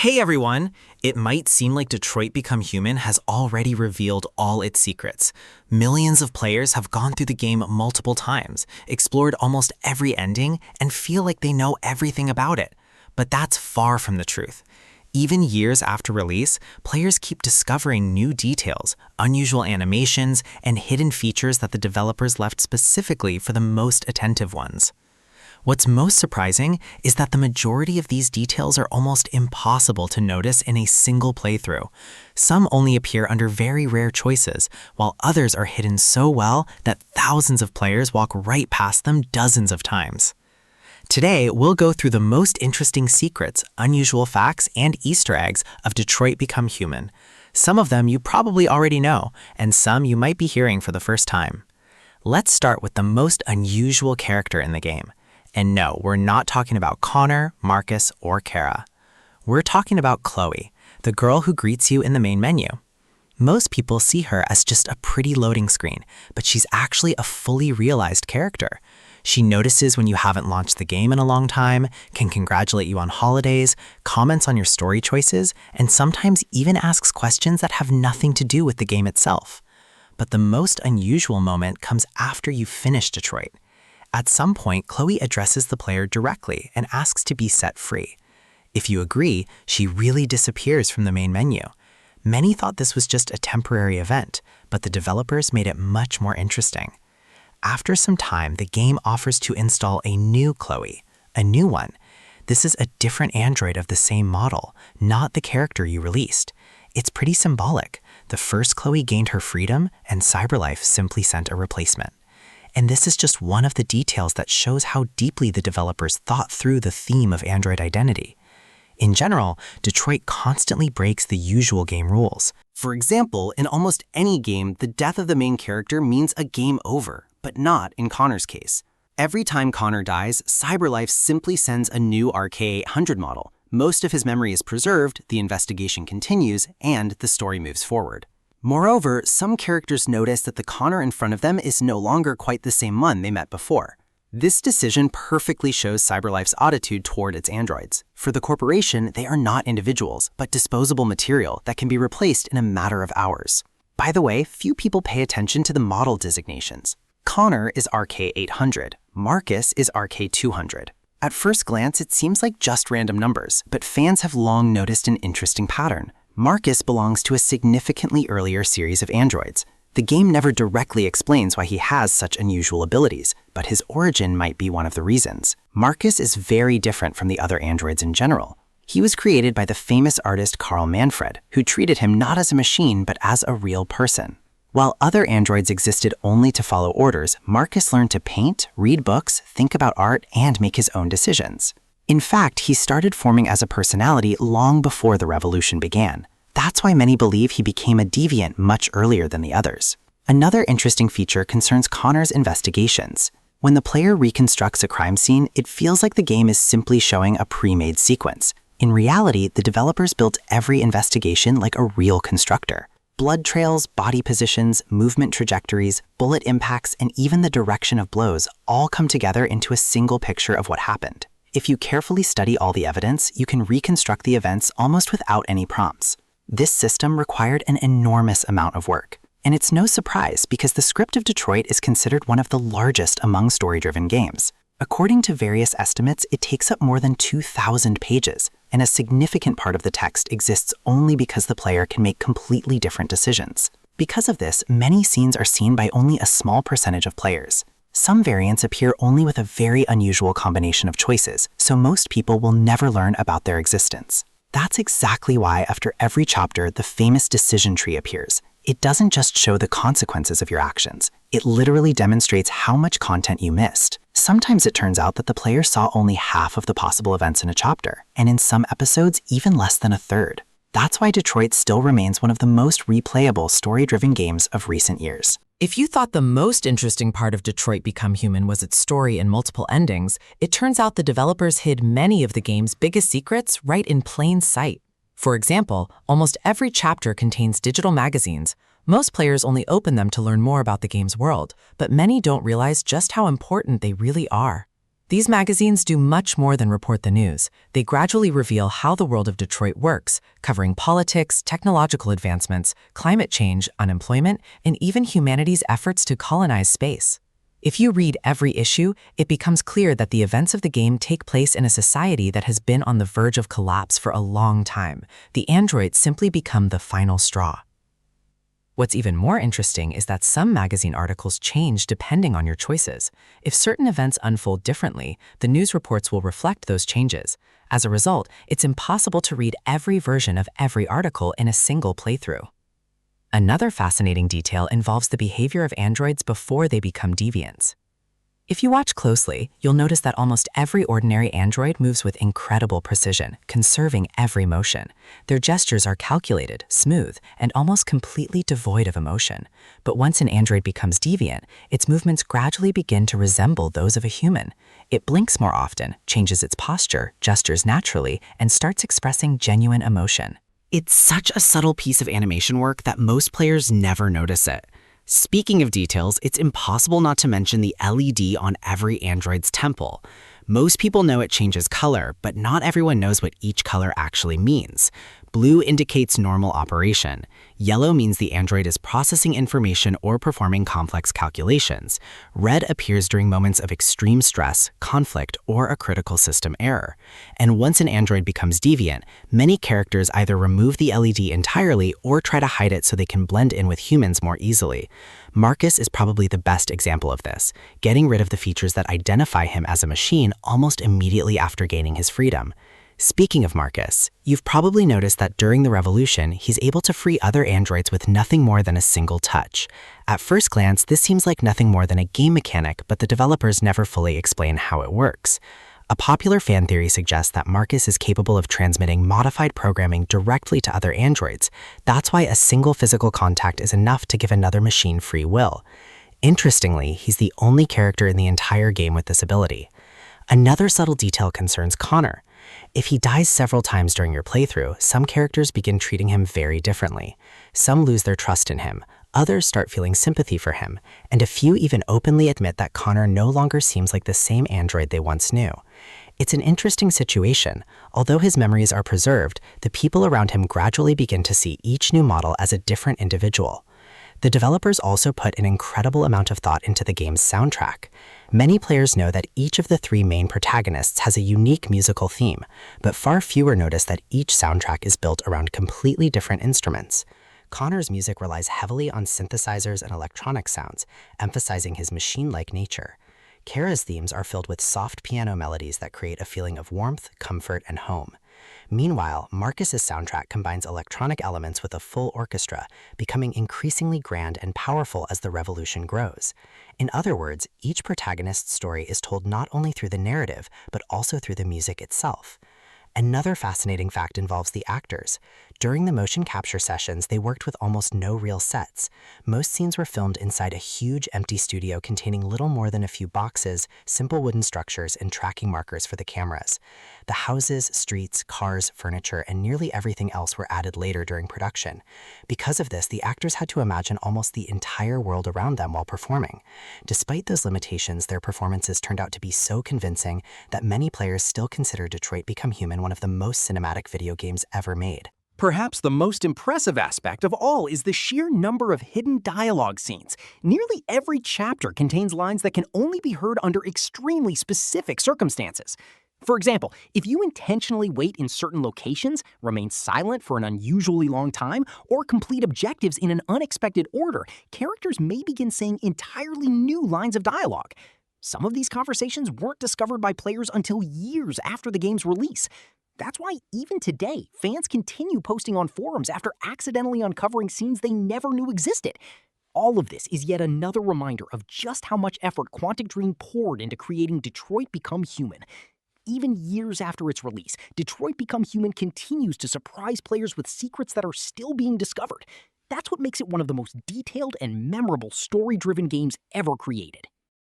Hey everyone! It might seem like Detroit Become Human has already revealed all its secrets. Millions of players have gone through the game multiple times, explored almost every ending, and feel like they know everything about it. But that's far from the truth. Even years after release, players keep discovering new details, unusual animations, and hidden features that the developers left specifically for the most attentive ones. What's most surprising is that the majority of these details are almost impossible to notice in a single playthrough. Some only appear under very rare choices, while others are hidden so well that thousands of players walk right past them dozens of times. Today, we'll go through the most interesting secrets, unusual facts, and Easter eggs of Detroit Become Human. Some of them you probably already know, and some you might be hearing for the first time. Let's start with the most unusual character in the game. And no, we're not talking about Connor, Marcus, or Kara. We're talking about Chloe, the girl who greets you in the main menu. Most people see her as just a pretty loading screen, but she's actually a fully realized character. She notices when you haven't launched the game in a long time, can congratulate you on holidays, comments on your story choices, and sometimes even asks questions that have nothing to do with the game itself. But the most unusual moment comes after you finish Detroit. At some point, Chloe addresses the player directly and asks to be set free. If you agree, she really disappears from the main menu. Many thought this was just a temporary event, but the developers made it much more interesting. After some time, the game offers to install a new Chloe, a new one. This is a different android of the same model, not the character you released. It's pretty symbolic. The first Chloe gained her freedom, and CyberLife simply sent a replacement. And this is just one of the details that shows how deeply the developers thought through the theme of android identity. In general, Detroit constantly breaks the usual game rules. For example, in almost any game, the death of the main character means a game over, but not in Connor's case. Every time Connor dies, CyberLife simply sends a new RK-800 model. Most of his memory is preserved, the investigation continues, and the story moves forward. Moreover, some characters notice that the Connor in front of them is no longer quite the same one they met before. This decision perfectly shows CyberLife's attitude toward its androids. For the corporation, they are not individuals, but disposable material that can be replaced in a matter of hours. By the way, few people pay attention to the model designations. Connor is RK-800, Marcus is RK-200. At first glance, it seems like just random numbers, but fans have long noticed an interesting pattern. Marcus belongs to a significantly earlier series of androids. The game never directly explains why he has such unusual abilities, but his origin might be one of the reasons. Marcus is very different from the other androids in general. He was created by the famous artist Carl Manfred, who treated him not as a machine but as a real person. While other androids existed only to follow orders, Marcus learned to paint, read books, think about art, and make his own decisions. In fact, he started forming as a personality long before the revolution began. That's why many believe he became a deviant much earlier than the others. Another interesting feature concerns Connor's investigations. When the player reconstructs a crime scene, it feels like the game is simply showing a pre-made sequence. In reality, the developers built every investigation like a real constructor. Blood trails, body positions, movement trajectories, bullet impacts, and even the direction of blows all come together into a single picture of what happened. If you carefully study all the evidence, you can reconstruct the events almost without any prompts. This system required an enormous amount of work. And it's no surprise because the script of Detroit is considered one of the largest among story-driven games. According to various estimates, it takes up more than 2,000 pages, and a significant part of the text exists only because the player can make completely different decisions. Because of this, many scenes are seen by only a small percentage of players. Some variants appear only with a very unusual combination of choices, so most people will never learn about their existence. That's exactly why after every chapter, the famous decision tree appears. It doesn't just show the consequences of your actions. It literally demonstrates how much content you missed. Sometimes it turns out that the player saw only half of the possible events in a chapter, and in some episodes, even less than a third. That's why Detroit still remains one of the most replayable story-driven games of recent years. If you thought the most interesting part of Detroit Become Human was its story and multiple endings, it turns out the developers hid many of the game's biggest secrets right in plain sight. For example, almost every chapter contains digital magazines. Most players only open them to learn more about the game's world, but many don't realize just how important they really are. These magazines do much more than report the news. They gradually reveal how the world of Detroit works, covering politics, technological advancements, climate change, unemployment, and even humanity's efforts to colonize space. If you read every issue, it becomes clear that the events of the game take place in a society that has been on the verge of collapse for a long time. The androids simply become the final straw. What's even more interesting is that some magazine articles change depending on your choices. If certain events unfold differently, the news reports will reflect those changes. As a result, it's impossible to read every version of every article in a single playthrough. Another fascinating detail involves the behavior of androids before they become deviants. If you watch closely, you'll notice that almost every ordinary android moves with incredible precision, conserving every motion. Their gestures are calculated, smooth, and almost completely devoid of emotion. But once an android becomes deviant, its movements gradually begin to resemble those of a human. It blinks more often, changes its posture, gestures naturally, and starts expressing genuine emotion. It's such a subtle piece of animation work that most players never notice it. Speaking of details, it's impossible not to mention the LED on every android's temple. Most people know it changes color, but not everyone knows what each color actually means. Blue indicates normal operation. Yellow means the android is processing information or performing complex calculations. Red appears during moments of extreme stress, conflict, or a critical system error. And once an android becomes deviant, many characters either remove the LED entirely or try to hide it so they can blend in with humans more easily. Marcus is probably the best example of this, getting rid of the features that identify him as a machine almost immediately after gaining his freedom. Speaking of Marcus, you've probably noticed that during the revolution, he's able to free other androids with nothing more than a single touch. At first glance, this seems like nothing more than a game mechanic, but the developers never fully explain how it works. A popular fan theory suggests that Marcus is capable of transmitting modified programming directly to other androids. That's why a single physical contact is enough to give another machine free will. Interestingly, he's the only character in the entire game with this ability. Another subtle detail concerns Connor. If he dies several times during your playthrough, some characters begin treating him very differently. Some lose their trust in him, others start feeling sympathy for him, and a few even openly admit that Connor no longer seems like the same android they once knew. It's an interesting situation. Although his memories are preserved, the people around him gradually begin to see each new model as a different individual. The developers also put an incredible amount of thought into the game's soundtrack. Many players know that each of the three main protagonists has a unique musical theme, but far fewer notice that each soundtrack is built around completely different instruments. Connor's music relies heavily on synthesizers and electronic sounds, emphasizing his machine-like nature. Kara's themes are filled with soft piano melodies that create a feeling of warmth, comfort, and home. Meanwhile, Marcus's soundtrack combines electronic elements with a full orchestra, becoming increasingly grand and powerful as the revolution grows. In other words, each protagonist's story is told not only through the narrative, but also through the music itself. Another fascinating fact involves the actors. During the motion capture sessions, they worked with almost no real sets. Most scenes were filmed inside a huge empty studio containing little more than a few boxes, simple wooden structures, and tracking markers for the cameras. The houses, streets, cars, furniture, and nearly everything else were added later during production. Because of this, the actors had to imagine almost the entire world around them while performing. Despite those limitations, their performances turned out to be so convincing that many players still consider Detroit Become Human one of the most cinematic video games ever made. Perhaps the most impressive aspect of all is the sheer number of hidden dialogue scenes. Nearly every chapter contains lines that can only be heard under extremely specific circumstances. For example, if you intentionally wait in certain locations, remain silent for an unusually long time, or complete objectives in an unexpected order, characters may begin saying entirely new lines of dialogue. Some of these conversations weren't discovered by players until years after the game's release. That's why even today, fans continue posting on forums after accidentally uncovering scenes they never knew existed. All of this is yet another reminder of just how much effort Quantic Dream poured into creating Detroit Become Human. Even years after its release, Detroit Become Human continues to surprise players with secrets that are still being discovered. That's what makes it one of the most detailed and memorable story-driven games ever created.